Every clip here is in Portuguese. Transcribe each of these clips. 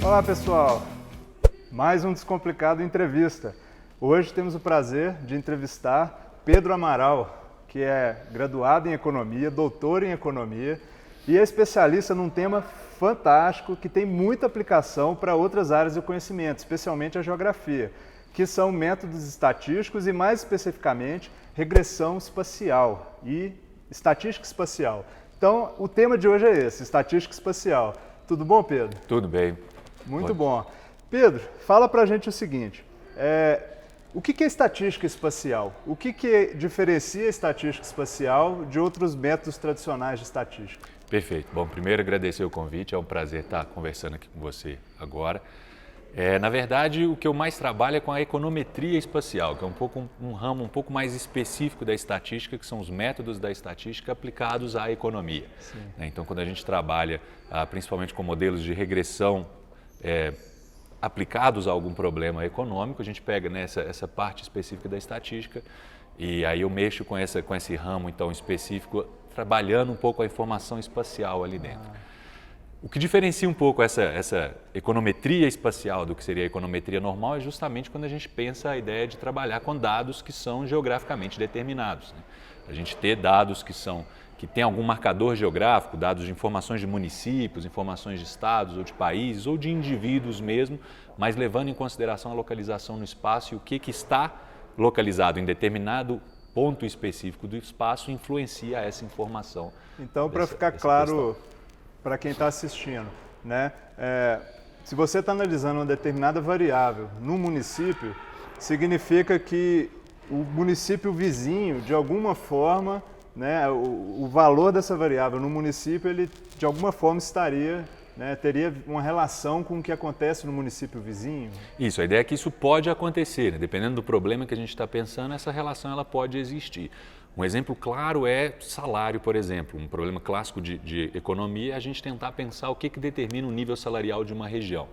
Olá pessoal, mais um Descomplicado Entrevista. Hoje temos o prazer de entrevistar Pedro Amaral, que é graduado em Economia, doutor em Economia e é especialista num tema fantástico que tem muita aplicação para outras áreas do conhecimento, especialmente a geografia, que são métodos estatísticos e, mais especificamente, regressão espacial e estatística espacial. Então, o tema de hoje é esse, estatística espacial. Tudo bom, Pedro? Tudo bem. Muito bom. Pedro, fala pra gente o seguinte, o que é estatística espacial? O que diferencia a estatística espacial de outros métodos tradicionais de estatística? Perfeito. Bom, primeiro agradecer o convite, é um prazer estar conversando aqui com você agora. Na verdade, o que eu mais trabalho é com a econometria espacial, que é um ramo um pouco mais específico da estatística, que são os métodos da estatística aplicados à economia. Então, quando a gente trabalha principalmente com modelos de regressão aplicados a algum problema econômico, a gente pega essa parte específica da estatística e aí eu mexo com esse ramo então específico, trabalhando um pouco a informação espacial ali dentro. O que diferencia um pouco essa econometria espacial do que seria a econometria normal é justamente quando a gente pensa a ideia de trabalhar com dados que são geograficamente determinados. A gente ter dados que têm algum marcador geográfico, dados de informações de municípios, informações de estados ou de países ou de indivíduos mesmo, mas levando em consideração a localização no espaço e o que está localizado em determinado ponto específico do espaço influencia essa informação. Então, para ficar claro para quem está assistindo, né? Se você está analisando uma determinada variável no município, significa que o município vizinho, de alguma forma, né, o valor dessa variável no município, ele de alguma forma teria uma relação com o que acontece no município vizinho? Isso, a ideia é que isso pode acontecer, né? Dependendo do problema que a gente está pensando, essa relação ela pode existir. Um exemplo claro é salário, por exemplo. Um problema clássico de economia é a gente tentar pensar o que determina o nível salarial de uma região.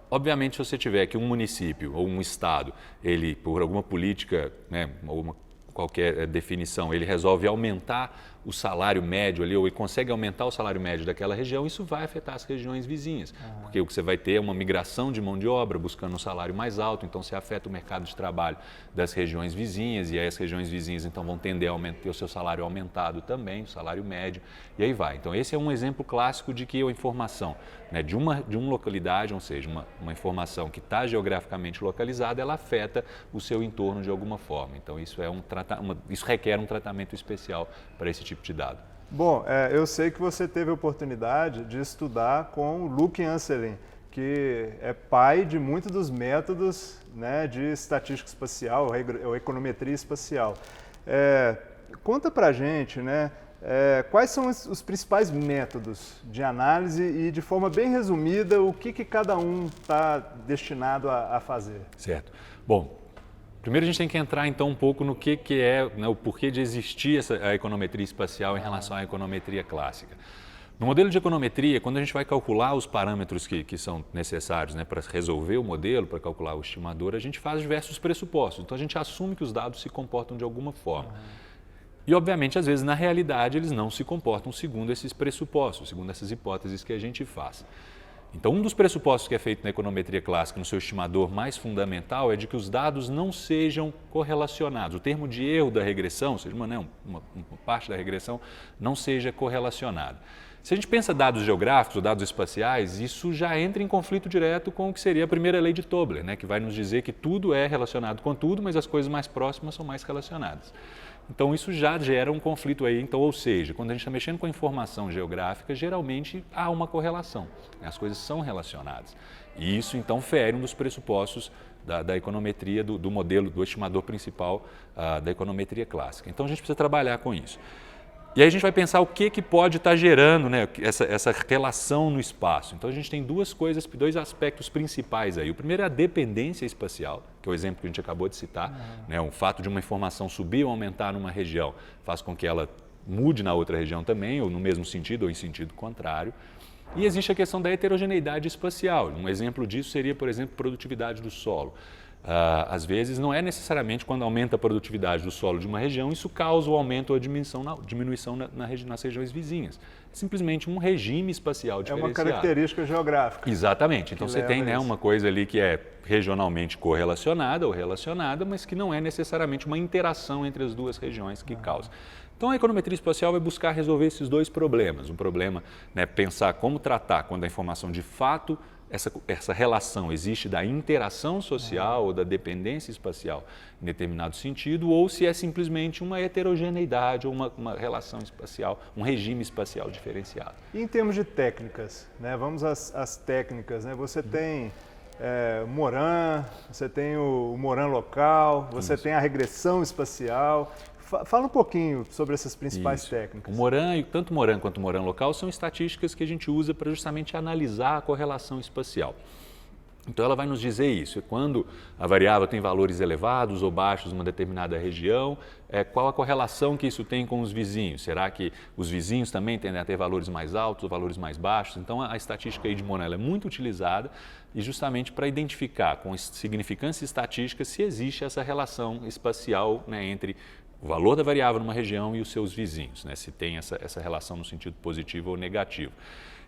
Obviamente, se você tiver que um município ou um estado, ele, por alguma política, né, ou qualquer definição, ele resolve aumentar o salário médio ali, ou ele consegue aumentar o salário médio daquela região, isso vai afetar as regiões vizinhas. Porque o que você vai ter é uma migração de mão de obra buscando um salário mais alto, então você afeta o mercado de trabalho das regiões vizinhas, e aí as regiões vizinhas então vão tender a ter o seu salário aumentado também, o salário médio, e aí vai. Então esse é um exemplo clássico de que a informação, né, de uma localidade, ou seja, uma informação que está geograficamente localizada, ela afeta o seu entorno de alguma forma. Então isso requer um tratamento especial para esse tipo de dado. Bom, eu sei que você teve a oportunidade de estudar com o Luc Anselin, que é pai de muitos dos métodos, né, de estatística espacial, ou econometria espacial. Conta pra gente, né, quais são os principais métodos de análise e, de forma bem resumida, o que cada um está destinado a fazer? Certo. Bom, primeiro a gente tem que entrar então um pouco no que é, né, o porquê de existir a econometria espacial em relação à econometria clássica. No modelo de econometria, quando a gente vai calcular os parâmetros que são necessários, né, para resolver o modelo, para calcular o estimador, a gente faz diversos pressupostos. Então a gente assume que os dados se comportam de alguma forma. E, obviamente, às vezes, na realidade, eles não se comportam segundo esses pressupostos, segundo essas hipóteses que a gente faz. Então, um dos pressupostos que é feito na econometria clássica, no seu estimador mais fundamental, é de que os dados não sejam correlacionados. O termo de erro da regressão, ou seja, uma parte da regressão, não seja correlacionada. Se a gente pensa dados geográficos ou dados espaciais, isso já entra em conflito direto com o que seria a primeira lei de Tobler, né, que vai nos dizer que tudo é relacionado com tudo, mas as coisas mais próximas são mais relacionadas. Então, isso já gera um conflito aí. Então, ou seja, quando a gente está mexendo com a informação geográfica, geralmente há uma correlação. As coisas são relacionadas. E isso, então, fere um dos pressupostos da econometria, do modelo, do estimador principal da econometria clássica. Então, a gente precisa trabalhar com isso. E aí a gente vai pensar o que pode estar gerando, né, essa relação no espaço. Então a gente tem dois aspectos principais aí. O primeiro é a dependência espacial, que é o exemplo que a gente acabou de citar. Né, o fato de uma informação subir ou aumentar numa região faz com que ela mude na outra região também, ou no mesmo sentido ou em sentido contrário. E existe a questão da heterogeneidade espacial. Um exemplo disso seria, por exemplo, produtividade do solo. Às vezes não é necessariamente quando aumenta a produtividade do solo de uma região, isso causa o aumento ou a diminuição nas regiões vizinhas. É simplesmente um regime espacial diferenciado. É uma característica geográfica. Exatamente. Então você tem, né, uma coisa ali que é regionalmente correlacionada ou relacionada, mas que não é necessariamente uma interação entre as duas regiões que causa. Então a econometria espacial vai buscar resolver esses dois problemas. Um problema, né, pensar como tratar quando a informação de fato essa relação existe da interação social ou da dependência espacial em determinado sentido, ou se é simplesmente uma heterogeneidade ou uma relação espacial, um regime espacial diferenciado. E em termos de técnicas, né? Vamos às técnicas. Né? Você tem o Moran, você tem o Moran local, você tem a regressão espacial. Fala um pouquinho sobre essas principais técnicas. O Moran, tanto o Moran quanto o Moran local, são estatísticas que a gente usa para justamente analisar a correlação espacial. Então ela vai nos dizer isso, quando a variável tem valores elevados ou baixos numa determinada região, qual a correlação que isso tem com os vizinhos? Será que os vizinhos também tendem a ter valores mais altos ou valores mais baixos? Então a estatística aí de Moran é muito utilizada e justamente para identificar com significância estatística se existe essa relação espacial, né, entre o valor da variável numa região e os seus vizinhos, né? Se tem essa relação no sentido positivo ou negativo.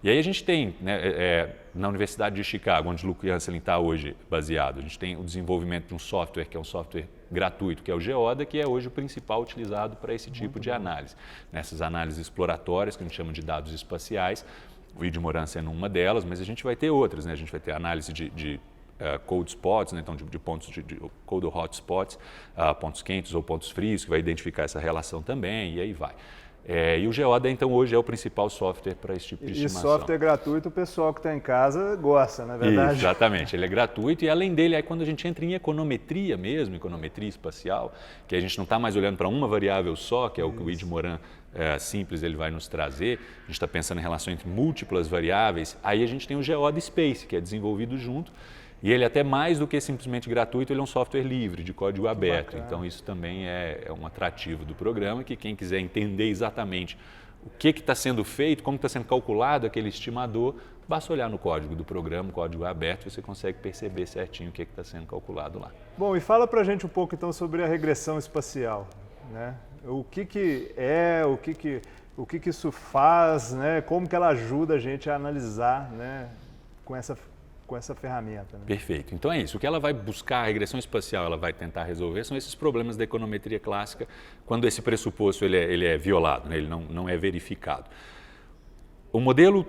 E aí a gente tem, né, na Universidade de Chicago, onde o Luke Hansen está hoje baseado, a gente tem o desenvolvimento de um software que é um software gratuito, que é o Geoda, que é hoje o principal utilizado para esse tipo de análise. Nessas análises exploratórias, que a gente chama de dados espaciais, o ID-Moran sendo uma delas, mas a gente vai ter outras, né? A gente vai ter análise de cold spots, né? Então de pontos de cold ou hot spots, pontos quentes ou pontos frios, que vai identificar essa relação também, e aí vai. E o Geoda, então, hoje é o principal software para esse tipo de estimação. E software gratuito, o pessoal que está em casa gosta, não é verdade? Isso, exatamente, ele é gratuito e além dele, aí quando a gente entra em econometria mesmo, econometria espacial, que a gente não está mais olhando para uma variável só, que é o que o ID-Moran simples ele vai nos trazer, a gente está pensando em relação entre múltiplas variáveis, aí a gente tem o Geoda Space, que é desenvolvido junto, e ele até mais do que simplesmente gratuito, ele é um software livre, de código aberto. Então isso também é um atrativo do programa, que quem quiser entender exatamente o que está sendo feito, como está sendo calculado aquele estimador, basta olhar no código do programa, o código é aberto, e você consegue perceber certinho o que está sendo calculado lá. Bom, e fala para a gente um pouco então sobre a regressão espacial, né? O que é, o que isso faz, né? Como que ela ajuda a gente a analisar, né, com essa ferramenta. Né? Perfeito. Então é isso. O que ela vai buscar, a regressão espacial, ela vai tentar resolver são esses problemas da econometria clássica quando esse pressuposto ele é violado, né? Ele não é verificado. O modelo,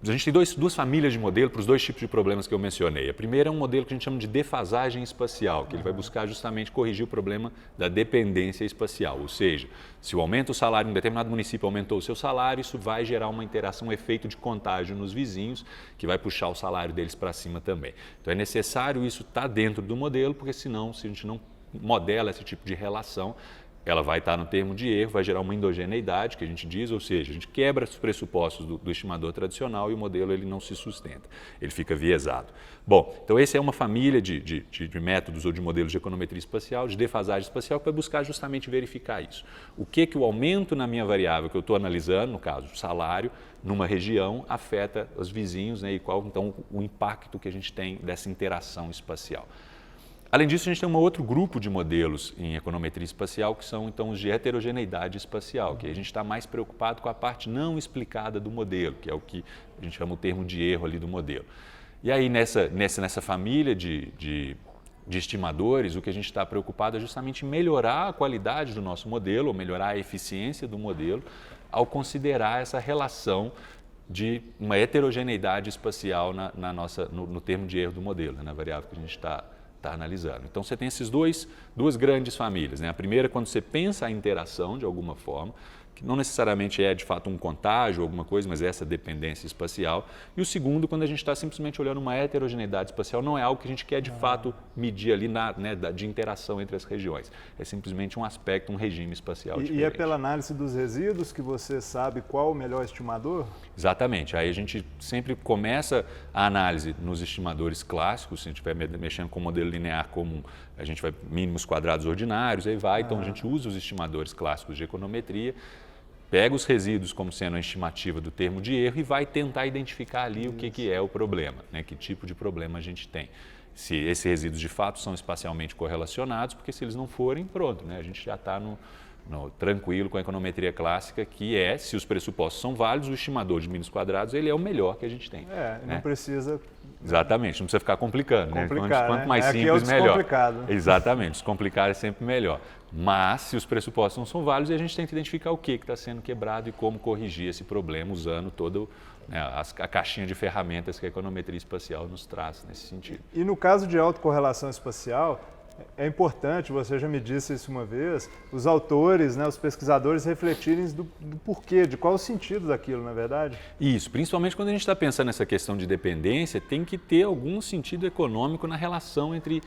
a gente tem duas famílias de modelo para os dois tipos de problemas que eu mencionei. A primeira é um modelo que a gente chama de defasagem espacial, que ele vai buscar justamente corrigir o problema da dependência espacial, ou seja, se o aumento do salário em um determinado município aumentou o seu salário, isso vai gerar uma interação, um efeito de contágio nos vizinhos, que vai puxar o salário deles para cima também. Então é necessário isso estar dentro do modelo, porque senão, se a gente não modela esse tipo de relação, ela vai estar no termo de erro, vai gerar uma endogeneidade, que a gente diz, ou seja, a gente quebra os pressupostos do estimador tradicional e o modelo ele não se sustenta, ele fica viesado. Bom, então essa é uma família de métodos ou de modelos de econometria espacial, de defasagem espacial, que vai buscar justamente verificar isso. O que o aumento na minha variável que eu estou analisando, no caso, o salário, numa região, afeta os vizinhos, né, e qual então o impacto que a gente tem dessa interação espacial. Além disso, a gente tem um outro grupo de modelos em econometria espacial, que são então os de heterogeneidade espacial, que a gente está mais preocupado com a parte não explicada do modelo, que é o que a gente chama o termo de erro ali do modelo. E aí nessa família de estimadores, o que a gente está preocupado é justamente melhorar a qualidade do nosso modelo, ou melhorar a eficiência do modelo, ao considerar essa relação de uma heterogeneidade espacial no termo de erro do modelo, né, na variável que a gente está analisando. Então você tem essas duas grandes famílias, né? A primeira, quando você pensa a interação de alguma forma, que não necessariamente é de fato um contágio ou alguma coisa, mas é essa dependência espacial. E o segundo, quando a gente está simplesmente olhando uma heterogeneidade espacial, não é algo que a gente quer de fato medir ali de interação entre as regiões. É simplesmente um aspecto, um regime espacial diferente. E é pela análise dos resíduos que você sabe qual o melhor estimador? Exatamente. Aí a gente sempre começa a análise nos estimadores clássicos, se a gente estiver mexendo com o modelo linear comum, a gente vai mínimos quadrados ordinários, aí vai. Então a gente usa os estimadores clássicos de econometria, pega os resíduos como sendo a estimativa do termo de erro e vai tentar identificar ali o que é o problema, né? Que tipo de problema a gente tem. se esses resíduos de fato são espacialmente correlacionados, porque se eles não forem, pronto, né? A gente já está tranquilo com a econometria clássica, que é, se os pressupostos são válidos, o estimador de milhos quadrados ele é o melhor que a gente tem. Né? Não precisa... Exatamente, não precisa ficar complicando. Quanto mais né? simples, melhor. Né? Exatamente, descomplicar é sempre melhor. Mas, se os pressupostos não são válidos, a gente tem que identificar o que está sendo quebrado e como corrigir esse problema usando toda a caixinha de ferramentas que a econometria espacial nos traz nesse sentido. E no caso de autocorrelação espacial, é importante, você já me disse isso uma vez, os autores, né, os pesquisadores refletirem do porquê, de qual o sentido daquilo, não é verdade? Isso, principalmente quando a gente está pensando nessa questão de dependência, tem que ter algum sentido econômico na relação entre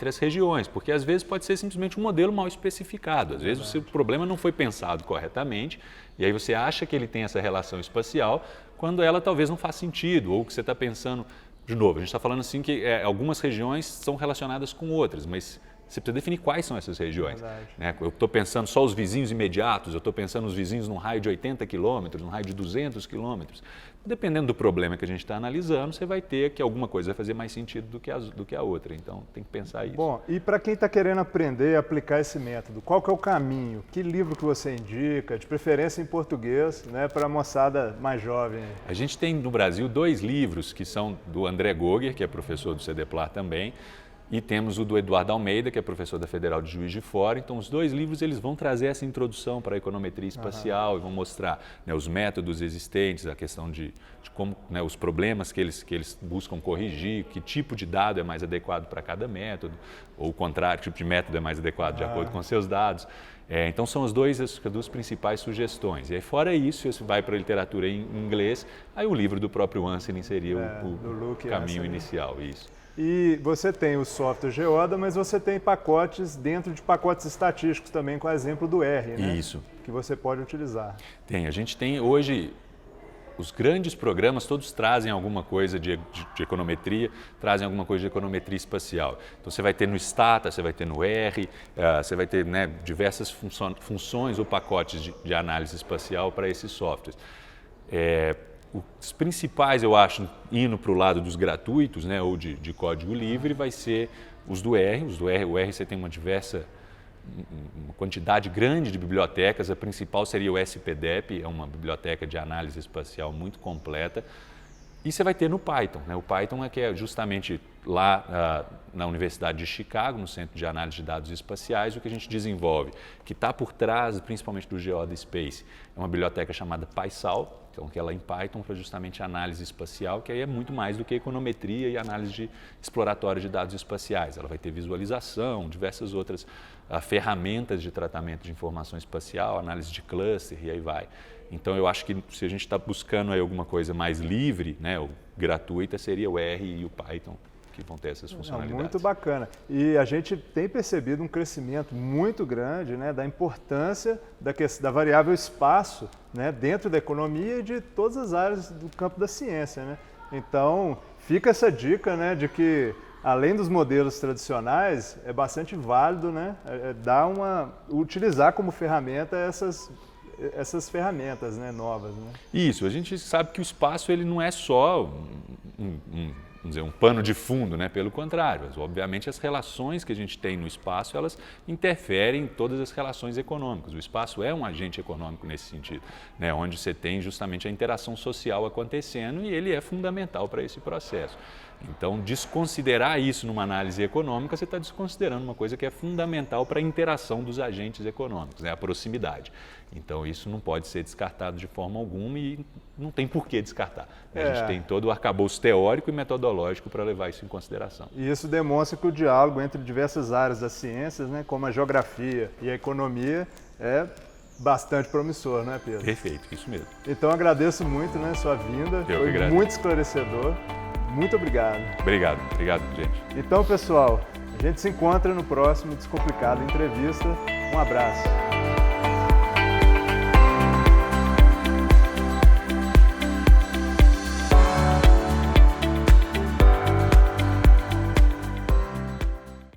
as regiões, porque às vezes pode ser simplesmente um modelo mal especificado, às vezes o seu problema não foi pensado corretamente e aí você acha que ele tem essa relação espacial quando ela talvez não faz sentido, ou que você está pensando... De novo, a gente está falando assim que algumas regiões são relacionadas com outras, mas você precisa definir quais são essas regiões. Né? Eu estou pensando só os vizinhos imediatos, eu estou pensando os vizinhos num raio de 80 quilômetros, num raio de 200 quilômetros. Dependendo do problema que a gente está analisando, você vai ter que alguma coisa vai fazer mais sentido do que a outra. Então, tem que pensar isso. Bom, e para quem está querendo aprender e aplicar esse método, qual que é o caminho? Que livro que você indica, de preferência em português, né, para a moçada mais jovem? A gente tem no Brasil 2 livros que são do André Goger, que é professor do CDPLAR também, e temos o do Eduardo Almeida, que é professor da Federal de Juiz de Fora. Então, os 2 livros eles vão trazer essa introdução para a econometria espacial e vão mostrar, né, os métodos existentes, a questão de como, né, os problemas que eles buscam corrigir, que tipo de dado é mais adequado para cada método, ou o contrário, que tipo de método é mais adequado de acordo com seus dados. Então, são as duas principais sugestões. E aí, fora isso, você vai para a literatura em inglês, aí o livro do próprio Ansel seria o caminho inicial. Isso. E você tem o software Geoda, mas você tem pacotes dentro de pacotes estatísticos também, com o exemplo do R, né? Isso. Que você pode utilizar. A gente tem hoje, os grandes programas todos trazem alguma coisa de econometria, trazem alguma coisa de econometria espacial. Então você vai ter no Stata, você vai ter no R, você vai ter, né, diversas funções ou pacotes de análise espacial para esses softwares. Os principais, eu acho, indo para o lado dos gratuitos, né, ou de código livre, vai ser os do R. O R você tem uma quantidade grande de bibliotecas. A principal seria o SPDEP, é uma biblioteca de análise espacial muito completa. E você vai ter no Python, né? O Python que é justamente lá na Universidade de Chicago, no Centro de Análise de Dados Espaciais, o que a gente desenvolve, que está por trás, principalmente do Geoda Space, é uma biblioteca chamada PySal, então que ela é em Python para justamente análise espacial, que aí é muito mais do que econometria e análise exploratória de dados espaciais. Ela vai ter visualização, diversas outras ferramentas de tratamento de informação espacial, análise de cluster e aí vai. Então, eu acho que se a gente está buscando aí alguma coisa mais livre, né, ou gratuita, seria o R e o Python que vão ter essas funcionalidades. Muito bacana. E a gente tem percebido um crescimento muito grande, né, da importância da variável espaço, né, dentro da economia e de todas as áreas do campo da ciência, né? Então, fica essa dica, né, de que além dos modelos tradicionais, é bastante válido, né, utilizar como ferramenta essas ferramentas, né, novas. Né? Isso, a gente sabe que o espaço ele não é só vamos dizer, um pano de fundo, né? Pelo contrário, obviamente as relações que a gente tem no espaço, elas interferem em todas as relações econômicas. O espaço é um agente econômico nesse sentido, né? Onde você tem justamente a interação social acontecendo e ele é fundamental para esse processo. Então, desconsiderar isso numa análise econômica, você está desconsiderando uma coisa que é fundamental para a interação dos agentes econômicos, né? A proximidade. Então, isso não pode ser descartado de forma alguma e não tem por que descartar. A gente tem todo o arcabouço teórico e metodológico para levar isso em consideração. E isso demonstra que o diálogo entre diversas áreas das ciências, né, como a geografia e a economia, é bastante promissor, né, Pedro? Perfeito, isso mesmo. Então, agradeço muito, né, sua vinda. Eu Foi muito esclarecedor. Muito obrigado. Obrigado, gente. Então, pessoal, a gente se encontra no próximo Descomplicado Entrevista. Um abraço.